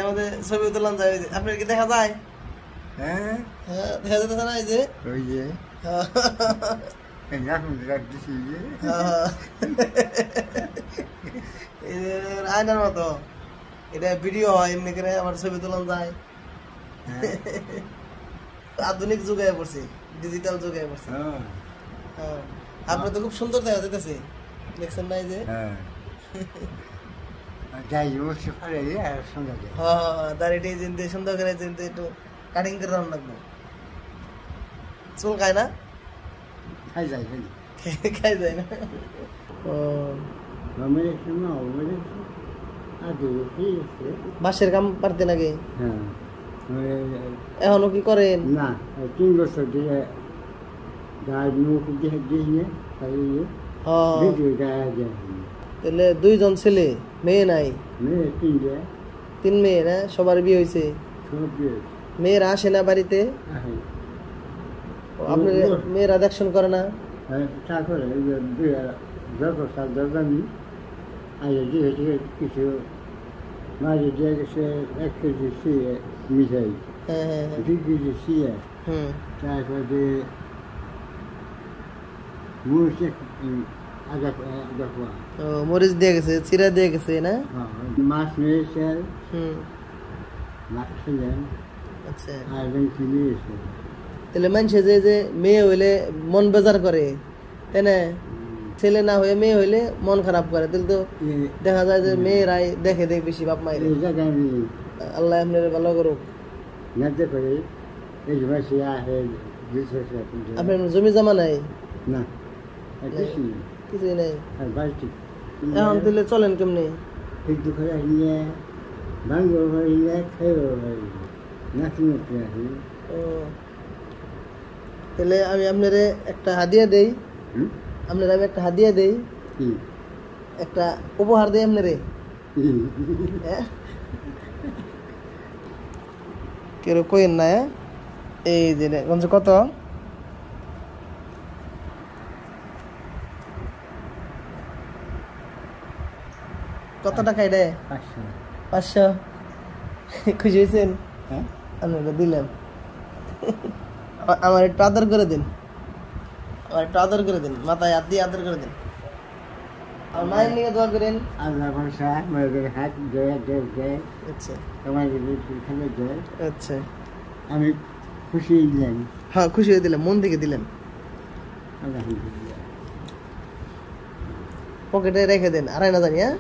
আমাদের ছবি তুললাম যায়, আপনার কি দেখা যায়? হ্যাঁ হ্যাঁ দেখা যেতেছে না? এই যে ওই যে আয়নার মতো এটা ভিডিও হয়, এমনি করে আমার ছবি তুললাম যায়। আধুনিক যুগে পড়ছে, ডিজিটাল যুগে পড়ছে। আপনার তো খুব সুন্দর দেখা যেতেছে, দেখছেন না? এই যে দাড়িটি সুন্দর করে একটু কাটিং করে রান লাগবো। চুল খায় না? খাই যায় খাই যায় না। বাঁশের কাম পারতে নাকি? এখনো কি করেন? না 3 বছর দিয়ে তাহলে 2 জন ছেলে, মেয়ে নাই? মেয়ে 3 মেয়ে না? সবার বিয়ে হয়েছে? মেয়েরা আসে না বাড়িতে? আপনার মেয়েরা দেখশন করে না? কিছু মাঝে দিয়ে গেছে 1 কেজি সিয়ে মিঠাই, 2 কেজি সিয়ে, তারপরে মরিচ দিয়ে গেছে, চিরা দিয়ে গেছে না? মাছ নিয়েছে, মাছ খেলেন। আচ্ছা, তাহলে মানুষে যে মেয়ে হইলে মন বেজার করে, তাই না? ছেলে না হয়ে মেয়ে হইলে মন খারাপ করে, তাহলে তো দেখা যায় যে মেয়েরাই দেখে বেশি বাপ মায়ের। আল্লাহ আপনার ভালো করুক। আপনার জমি জমা নাই? না, কিছুই নাই। এখন তাহলে চলেন কেমনি? তাহলে আমি আপনারে একটা হাদিয়া দেই, আপনার আমি একটা হাদিয়া দেই, একটা উপহার দেই আপনারে। কেউ কইন না? এই যে কত? কত টাকা এটা? 500। খুশি হয়েছেন? আপনাকে দিলাম। আমার একটু আদর করে দিন, আমার একটু আদর করে দিন, মাথায় হাত দিয়ে আদর করে দিন। আর মায়ের নিয়ে দোয়া করেন। আচ্ছা, আমি খুশি দিলাম। হ্যাঁ, খুশি হয়ে দিলাম, মন থেকে দিলাম। পকেটে রেখে দেন, আর না জানি। হ্যাঁ।